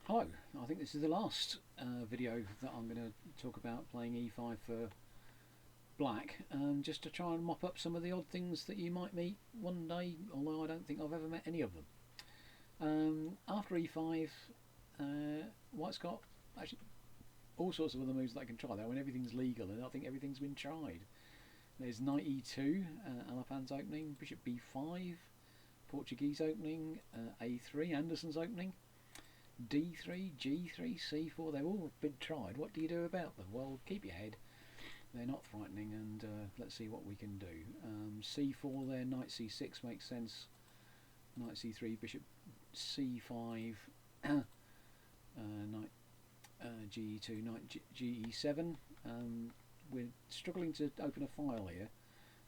Hello, I think this is the last video that I'm going to talk about playing e5 for black, just to try and mop up some of the odd things that you might meet one day, although I don't think I've ever met any of them. After e5, white's got actually all sorts of other moves that I can try though, and everything's legal, and I think everything's been tried. There's knight e2, Alapán's opening, bishop b5, Portuguese opening, a3, Anderson's opening, d3, g3, c4, they've all been tried. What do you do about them? Well, keep your head. They're not frightening, and let's see what we can do. c4 there, knight c6 makes sense. Knight c3, bishop c5, knight ge2, knight ge7. We're struggling to open a file here,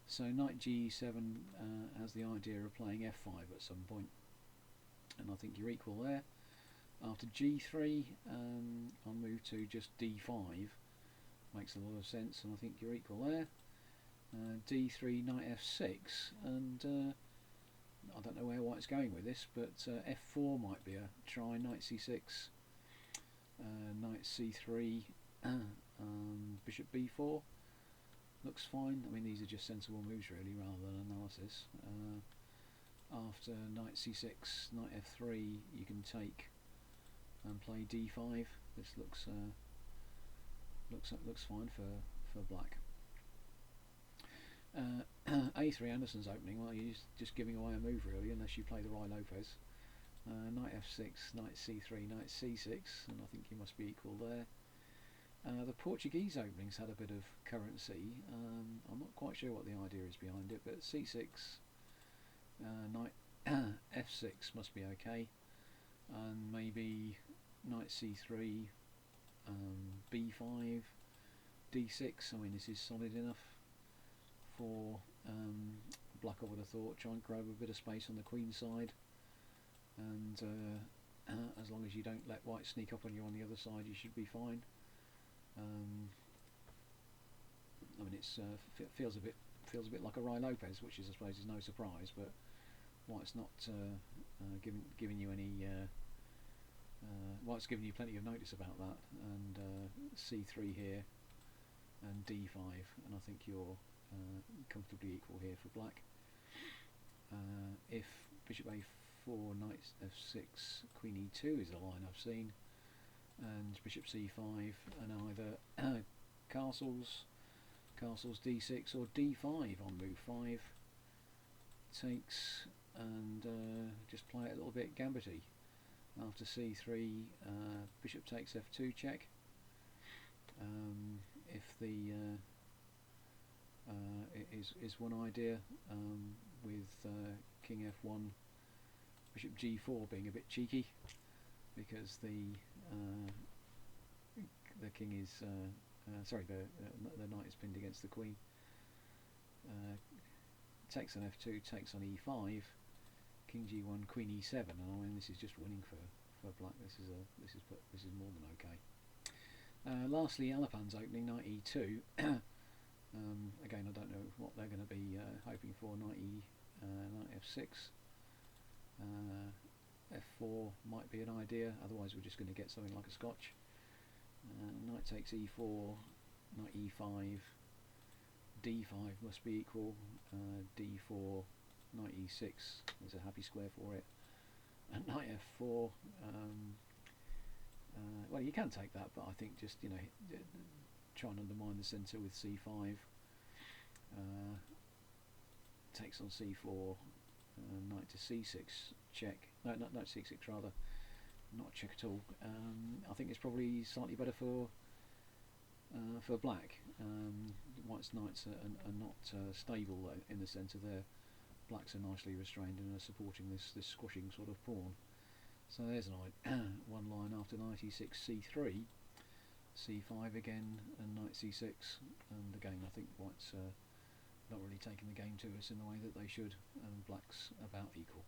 so knight ge7 has the idea of playing f5 at some point, and I think you're equal there. After g3, I'll move to just d5. Makes a lot of sense, and I think you're equal there. d3, knight f6, and I don't know where white's going with this, but f4 might be a try. Knight c6, knight c3, bishop b4. Looks fine. I mean, these are just sensible moves really, rather than analysis. After knight c6, knight f3, you can take and play d5. This looks fine for black. a3, Anderson's opening. Well, you're just giving away a move really, unless you play the Ruy Lopez. Knight f6, knight c3, knight c6, and I think you must be equal there. The Portuguese openings had a bit of currency. I'm not quite sure what the idea is behind it, but c6, knight f6 must be okay, and maybe knight c3, b5, d6. I mean, this is solid enough for black, I would have thought. Try and grab a bit of space on the queen side, and as long as you don't let white sneak up on you on the other side, you should be fine. I mean, it feels a bit like a Ruy Lopez, which is, I suppose, is no surprise, but white's not giving you any. White's giving you plenty of notice about that, and c3 here, and d5, and I think you're comfortably equal here for black. If bishop a4, knight f6, queen e2 is a line I've seen, and bishop c5, and either castles d6 or d5 on move 5 takes, and just play it a little bit gambity. After c3, bishop takes f2 check. If the is one idea, with king f1, bishop g4 being a bit cheeky, because the king is sorry, the knight is pinned against the queen. Takes on f2, takes on e5, king g1, queen e7, and I mean, this is just winning for black. This is more than okay. Lastly, Alapán's opening, knight e2. Again, I don't know what they're going to be hoping for. Knight f6, f4 might be an idea. Otherwise, we're just going to get something like a scotch. Knight takes e4, knight e5, d5 must be equal. D4, knight e6. There's a happy square for it. And knight f4. Well, you can take that, but I think just, try and undermine the centre with c5. Takes on c4. Knight to c6 check. No, not knight to c6 rather. Not check at all. I think it's probably slightly better for black. White's knights are not stable in the centre there. Blacks are nicely restrained and are supporting this squashing sort of pawn. So there's one line after knight e6, c3, c5 again, and knight c6. And again, I think white's not really taking the game to us in the way that they should, and black's about equal.